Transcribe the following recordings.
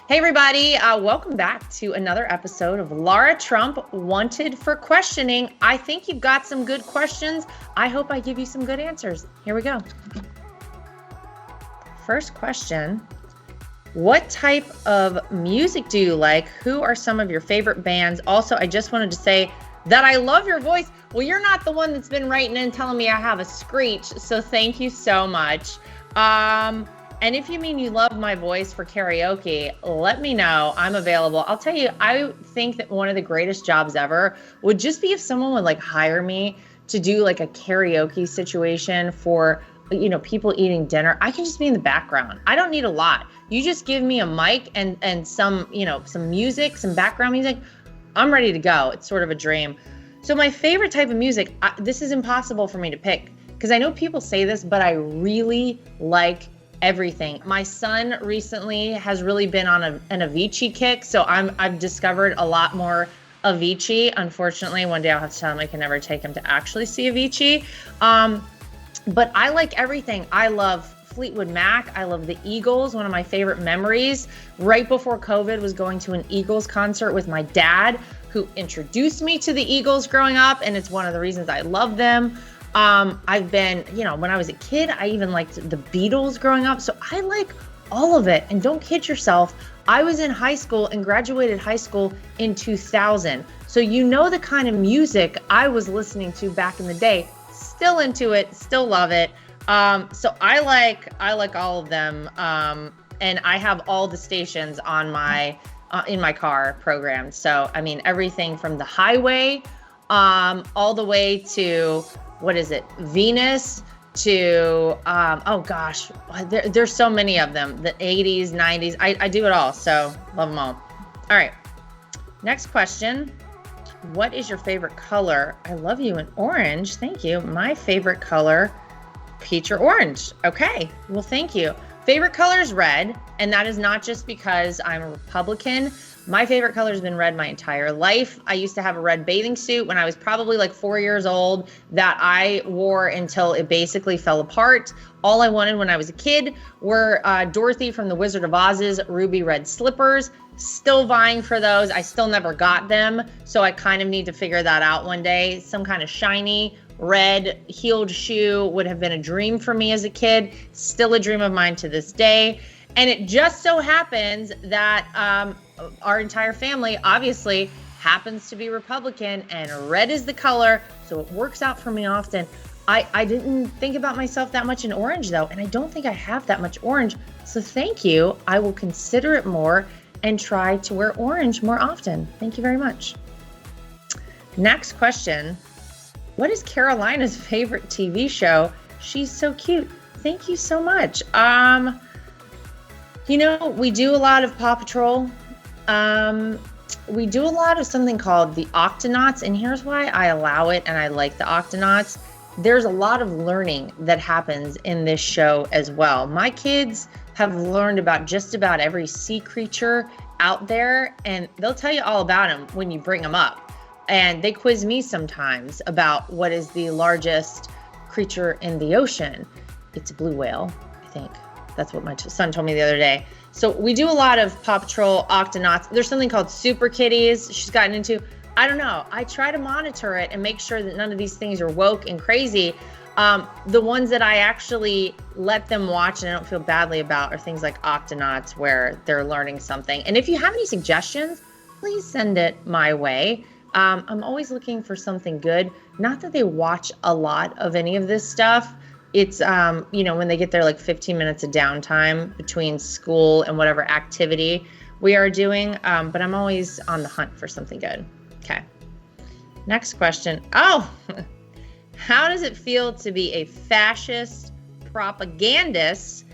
Hey everybody, welcome back to another episode of Lara Trump Wanted for Questioning. I think you've got some good questions. I hope I give you some good answers. Here we go. First question, what type of music do you like? Who are some of your favorite bands? Also, I just wanted to say that I love your voice. Well, you're not the one that's been writing in telling me I have a screech, so thank you so much. And if you mean you love my voice for karaoke, let me know. I'm available. I'll tell you, I think that one of the greatest jobs ever would just be if someone would like hire me to do like a karaoke situation for, people eating dinner. I can just be in the background. I don't need a lot. You just give me a mic and some music, some background music. I'm ready to go. It's sort of a dream. So my favorite type of music, this is impossible for me to pick because I know people say this, but I really like everything. My son recently has really been on an Avicii kick, so I've discovered a lot more Avicii. Unfortunately, one day I'll have to tell him I can never take him to actually see Avicii. But I like everything. I love Fleetwood Mac. I love the Eagles. One of my favorite memories right before COVID was going to an Eagles concert with my dad, who introduced me to the Eagles growing up, and it's one of the reasons I love them. I've been, when I was a kid, I even liked the Beatles growing up. So I like all of it. And don't kid yourself. I was in high school and graduated high school in 2000. So the kind of music I was listening to back in the day. Still into it, still love it. So I like all of them. And I have all the stations on my in my car programmed. So I mean everything from the highway all the way to Venus to, there's so many of them, the 80s, 90s, I do it all. So love them all. All right. Next question. What is your favorite color? I love you in orange. Thank you. My favorite color, peach or orange. Okay. Well, thank you. Favorite color is red. And that is not just because I'm a Republican. My favorite color has been red my entire life. I used to have a red bathing suit when I was probably like 4 years old that I wore until it basically fell apart. All I wanted when I was a kid were Dorothy from The Wizard of Oz's ruby red slippers. Still vying for those. I still never got them. So I kind of need to figure that out one day. Some kind of shiny red heeled shoe would have been a dream for me as a kid. Still a dream of mine to this day. And it just so happens that our entire family obviously happens to be Republican, and red is the color, so it works out for me often. I didn't think about myself that much in orange though, and I don't think I have that much orange. So thank you. I will consider it more and try to wear orange more often. Thank you very much. Next question. What is Carolina's favorite TV show? She's so cute. Thank you so much. We do a lot of Paw Patrol. We do a lot of something called the Octonauts, and here's why I allow it and I like the Octonauts. There's a lot of learning that happens in this show as well. My kids have learned about just about every sea creature out there, and they'll tell you all about them when you bring them up. And they quiz me sometimes about what is the largest creature in the ocean. It's a blue whale, I think. That's what my son told me the other day. So we do a lot of Paw Patrol, Octonauts. There's something called Super Kitties she's gotten into. I don't know. I try to monitor it and make sure that none of these things are woke and crazy. The ones that I actually let them watch and I don't feel badly about are things like Octonauts, where they're learning something. And if you have any suggestions, please send it my way. I'm always looking for something good. Not that they watch a lot of any of this stuff. It's, when they get their like 15 minutes of downtime between school and whatever activity we are doing. But I'm always on the hunt for something good. Okay. Next question. Oh, how does it feel to be a fascist propagandist?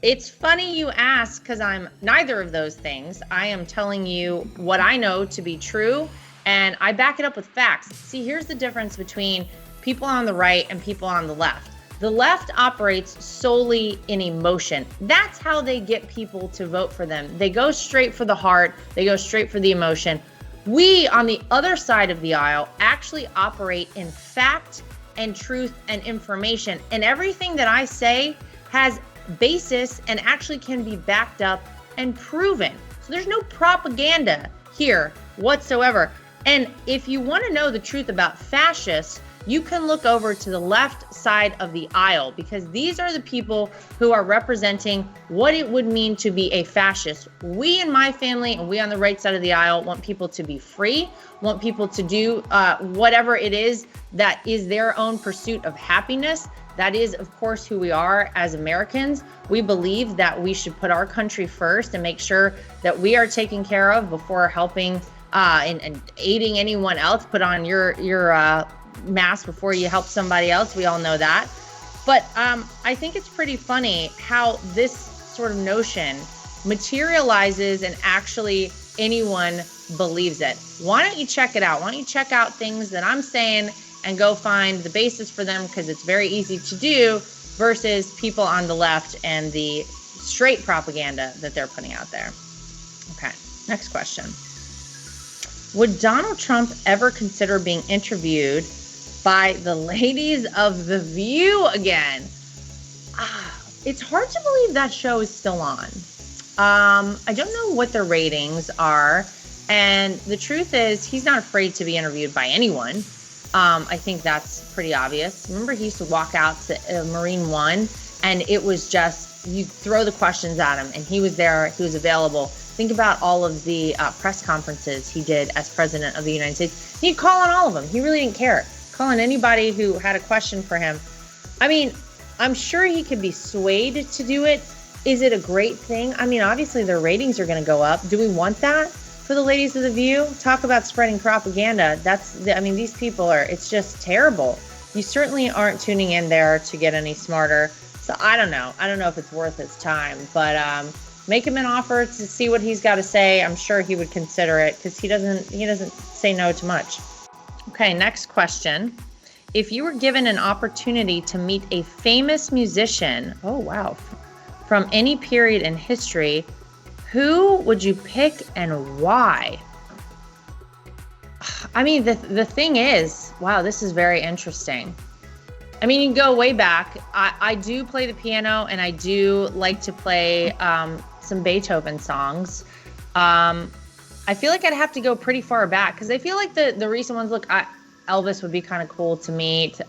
It's funny you ask, because I'm neither of those things. I am telling you what I know to be true, and I back it up with facts. See, here's the difference between people on the right and people on the left. The left operates solely in emotion. That's how they get people to vote for them. They go straight for the heart. They go straight for the emotion. We, on the other side of the aisle, actually operate in fact and truth and information. And everything that I say has basis and actually can be backed up and proven. So there's no propaganda here whatsoever. And if you want to know the truth about fascists, you can look over to the left side of the aisle, because these are the people who are representing what it would mean to be a fascist. We in my family, and we on the right side of the aisle, want people to be free, want people to do whatever it is that is their own pursuit of happiness. That is, of course, who we are as Americans. We believe that we should put our country first and make sure that we are taken care of before helping and aiding anyone else. Put on your mask before you help somebody else. We all know that. But I think it's pretty funny how this sort of notion materializes and actually anyone believes it. Why don't you check it out? Why don't you check out things that I'm saying and go find the basis for them, because it's very easy to do, versus people on the left and the straight propaganda that they're putting out there. Okay, next question. Would Donald Trump ever consider being interviewed by the ladies of The View again? It's hard to believe that show is still on. I don't know what the ratings are. And the truth is, he's not afraid to be interviewed by anyone. I think that's pretty obvious. Remember, he used to walk out to Marine One, and it was just, you throw the questions at him, and he was there, he was available. Think about all of the press conferences he did as president of the United States. He'd call on all of them. He really didn't care. Call on anybody who had a question for him. I mean, I'm sure he could be swayed to do it. Is it a great thing? I mean, obviously their ratings are going to go up. Do we want that for the ladies of The View? Talk about spreading propaganda. These people are, it's just terrible. You certainly aren't tuning in there to get any smarter. So I don't know. I don't know if it's worth his time, but make him an offer to see what he's got to say. I'm sure he would consider it, because he doesn't say no to much. Okay, next question. If you were given an opportunity to meet a famous musician, from any period in history, who would you pick and why? I mean, the thing is, wow, this is very interesting. I mean, you can go way back. I do play the piano, and I do like to play some Beethoven songs. I feel like I'd have to go pretty far back, because I feel like the recent ones, Elvis would be kind of cool to meet.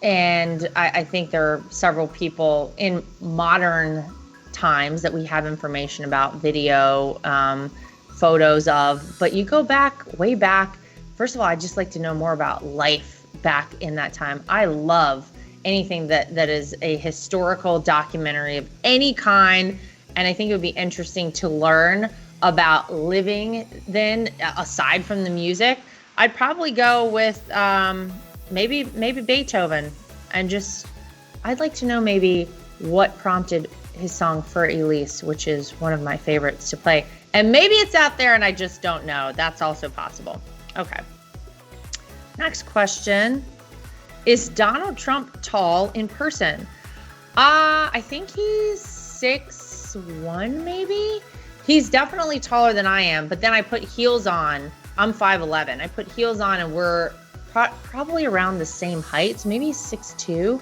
And I think there are several people in modern times that we have information about, video, photos of. But you go back, way back. First of all, I'd just like to know more about life back in that time. I love anything that is a historical documentary of any kind. And I think it would be interesting to learn about living then, aside from the music. I'd probably go with maybe Beethoven, and I'd like to know maybe what prompted his song For Elise, which is one of my favorites to play. And maybe it's out there and I just don't know. That's also possible. Okay. Next question. Is Donald Trump tall in person? I think he's 6'1", maybe? He's definitely taller than I am, but then I put heels on. I'm 5'11". I put heels on, and we're probably around the same height. So maybe 6'2".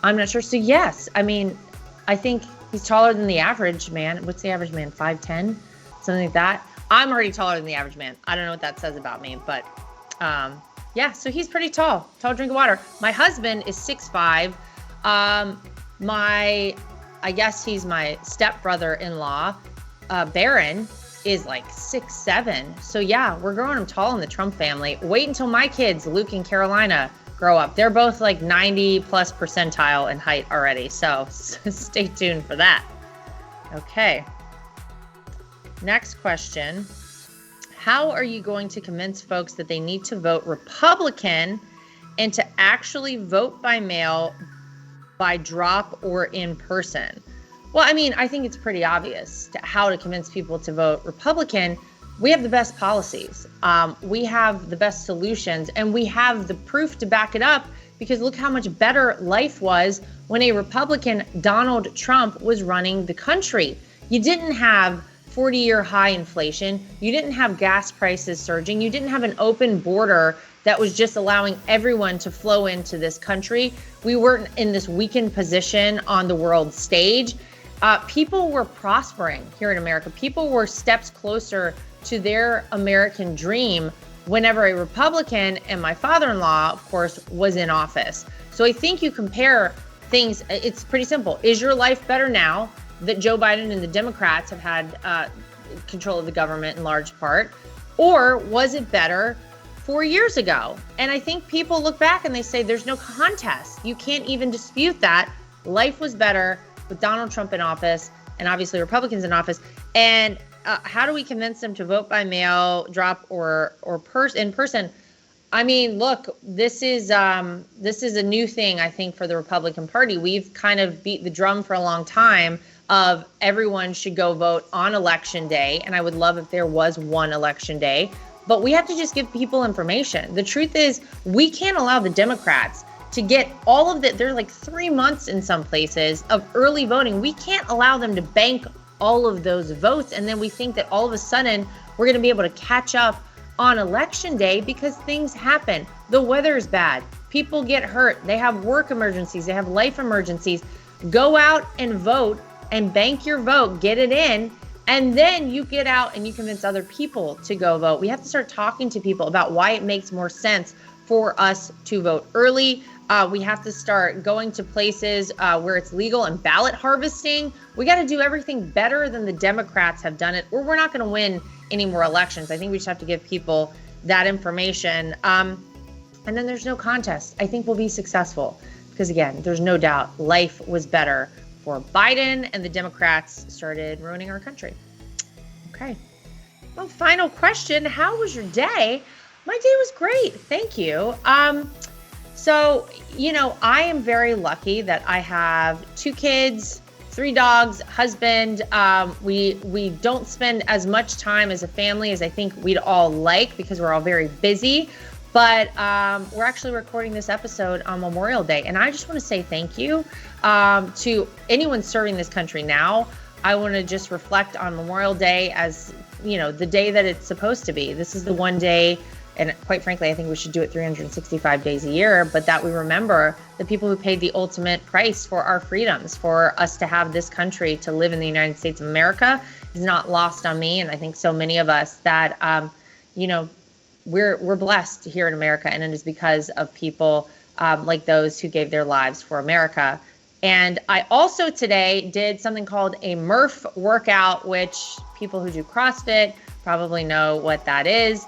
I'm not sure. So yes, I mean, I think he's taller than the average man. What's the average man? 5'10", something like that. I'm already taller than the average man. I don't know what that says about me, but yeah. So he's pretty tall. Tall drink of water. My husband is 6'5". I guess he's my stepbrother-in-law, Barron, is like 6'7". So yeah, we're growing him tall in the Trump family. Wait until my kids, Luke and Carolina, grow up. They're both like 90 plus percentile in height already. So stay tuned for that. Okay. Next question. How are you going to convince folks that they need to vote Republican and to actually vote by mail, by drop, or in person? Well, I mean, I think it's pretty obvious how to convince people to vote Republican. We have the best policies. We have the best solutions, and we have the proof to back it up, because look how much better life was when a Republican, Donald Trump, was running the country. You didn't have 40-year high inflation. You didn't have gas prices surging. You didn't have an open border that was just allowing everyone to flow into this country. We weren't in this weakened position on the world stage. people were prospering here in America. People were steps closer to their American dream whenever a Republican, and my father-in-law, of course, was in office. So I think you compare things, it's pretty simple. Is your life better now that Joe Biden and the Democrats have had control of the government in large part? Or was it better 4 years ago? And I think people look back and they say there's no contest. You can't even dispute that. Life was better with Donald Trump in office and obviously Republicans in office. And how do we convince them to vote by mail, drop, or in person? I mean, look, this is a new thing, I think, for the Republican Party. We've kind of beat the drum for a long time of everyone should go vote on election day. And I would love if there was one election day, but we have to just give people information. The truth is, we can't allow the Democrats to get all of that. They're like 3 months in some places of early voting. We can't allow them to bank all of those votes. And then we think that all of a sudden we're going to be able to catch up on election day, because things happen. The weather is bad. People get hurt. They have work emergencies. They have life emergencies. Go out and vote and bank your vote, get it in, and then you get out and you convince other people to go vote. We have to start talking to people about why it makes more sense for us to vote early. We have to start going to places where it's legal and ballot harvesting. We got to do everything better than the Democrats have done it, or we're not going to win any more elections. I think we just have to give people that information. And then there's no contest. I think we'll be successful because, again, there's no doubt life was better for Biden and the Democrats started ruining our country. Okay. Well, final question. How was your day? My day was great. Thank you. So, I am very lucky that I have 2 kids, 3 dogs, husband. We don't spend as much time as a family as I think we'd all like because we're all very busy. But we're actually recording this episode on Memorial Day. And I just want to say thank you to anyone serving this country now. I want to just reflect on Memorial Day as, the day that it's supposed to be. This is the one day, and quite frankly, I think we should do it 365 days a year, but that we remember the people who paid the ultimate price for our freedoms, for us to have this country, to live in the United States of America, is not lost on me. And I think so many of us that, we're blessed here in America, and it is because of people like those who gave their lives for America. And I also today did something called a Murph workout, which people who do CrossFit probably know what that is.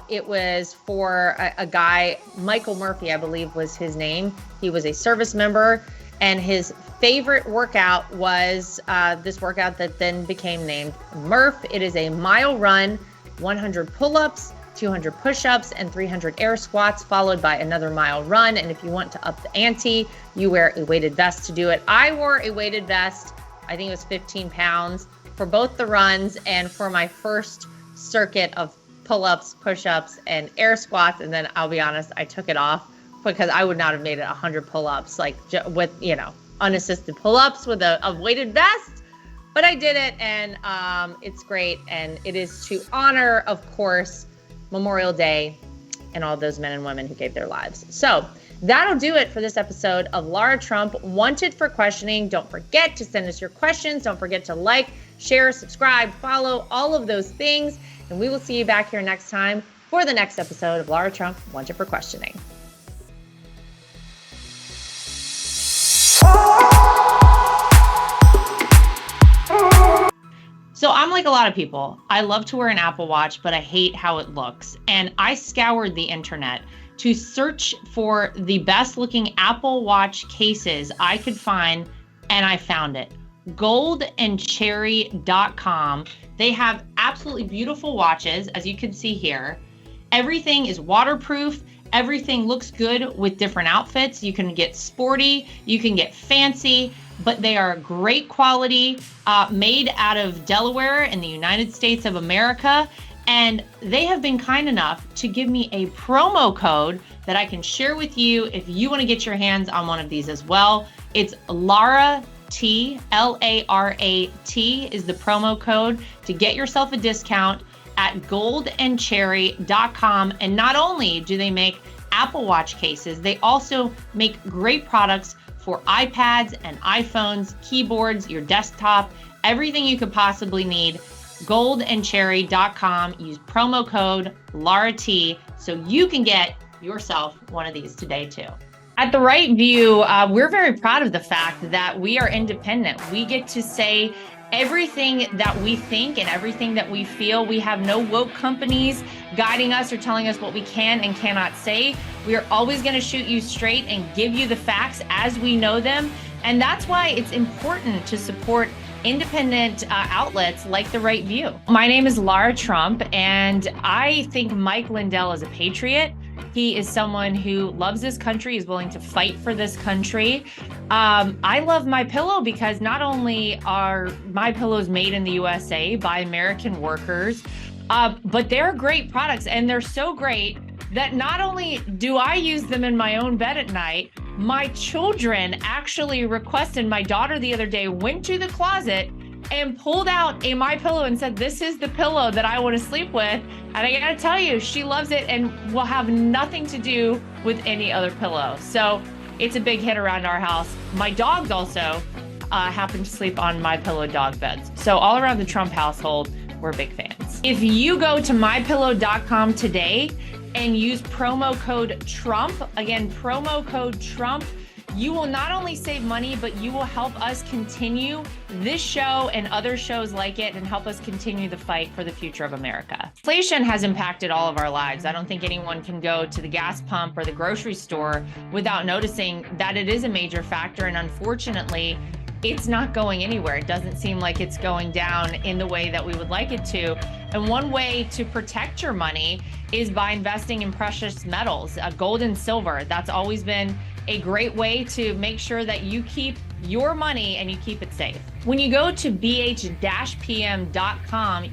It was for a guy, Michael Murphy, I believe was his name. He was a service member, and his favorite workout was this workout that then became named Murph. It is a mile run, 100 pull-ups, 200 push-ups, and 300 air squats, followed by another mile run. And if you want to up the ante, you wear a weighted vest to do it. I wore a weighted vest. I think it was 15 pounds for both the runs and for my first circuit of pull-ups, push-ups, and air squats. And then I'll be honest, I took it off because I would not have made it 100 pull-ups with, unassisted pull-ups with a weighted vest. But I did it, and it's great. And it is to honor, of course, Memorial Day and all those men and women who gave their lives. So that'll do it for this episode of Lara Trump Wanted for Questioning. Don't forget to send us your questions. Don't forget to like, share, subscribe, follow, all of those things. And we will see you back here next time for the next episode of Lara Trump Wanted for Questioning. So I'm like a lot of people. I love to wear an Apple Watch, but I hate how it looks. And I scoured the internet to search for the best looking Apple Watch cases I could find, and I found it. goldandcherry.com. They have absolutely beautiful watches, as you can see here. Everything is waterproof. Everything looks good with different outfits. You can get sporty, you can get fancy, but they are great quality, made out of Delaware in the United States of America. And they have been kind enough to give me a promo code that I can share with you if you want to get your hands on one of these as well. It's Lara T, L-A-R-A-T is the promo code to get yourself a discount at goldandcherry.com. And not only do they make Apple Watch cases, they also make great products for iPads and iPhones, keyboards, your desktop, everything you could possibly need. goldandcherry.com. Use promo code LARAT so you can get yourself one of these today too. At The Right View, we're very proud of the fact that we are independent. We get to say everything that we think and everything that we feel. We have no woke companies guiding us or telling us what we can and cannot say. We are always going to shoot you straight and give you the facts as we know them. And that's why it's important to support independent outlets like The Right View. My name is Lara Trump, and I think Mike Lindell is a patriot. He is someone who loves this country, is willing to fight for this country. I love MyPillow because not only are MyPillows made in the USA by American workers, but they're great products, and they're so great that not only do I use them in my own bed at night, my children actually requested. My daughter the other day went to the closet and pulled out a MyPillow and said, "This is the pillow that I want to sleep with." And I gotta tell you, she loves it and will have nothing to do with any other pillow. So it's a big hit around our house. My dogs also happen to sleep on MyPillow dog beds. So all around the Trump household, we're big fans. If you go to mypillow.com today and use promo code Trump, again, promo code Trump, you will not only save money, but you will help us continue this show and other shows like it and help us continue the fight for the future of America. Inflation has impacted all of our lives. I don't think anyone can go to the gas pump or the grocery store without noticing that it is a major factor. And unfortunately, it's not going anywhere. It doesn't seem like it's going down in the way that we would like it to. And one way to protect your money is by investing in precious metals, gold and silver. That's always been a great way to make sure that you keep your money and you keep it safe. When you go to bh-pm.com,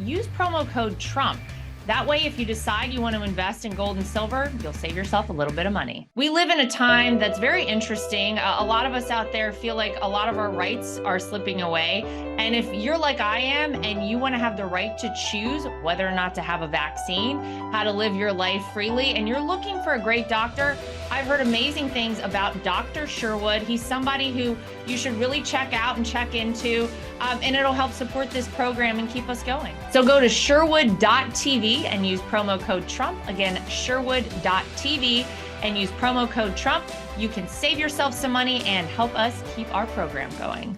use promo code Trump. That way, if you decide you want to invest in gold and silver, you'll save yourself a little bit of money. We live in a time that's very interesting. A lot of us out there feel like a lot of our rights are slipping away. And if you're like I am and you want to have the right to choose whether or not to have a vaccine, how to live your life freely, and you're looking for a great doctor, I've heard amazing things about Dr. Sherwood. He's somebody who you should really check out and check into, and it'll help support this program and keep us going. So go to sherwood.tv and use promo code Trump. Again, sherwood.tv and use promo code Trump. You can save yourself some money and help us keep our program going.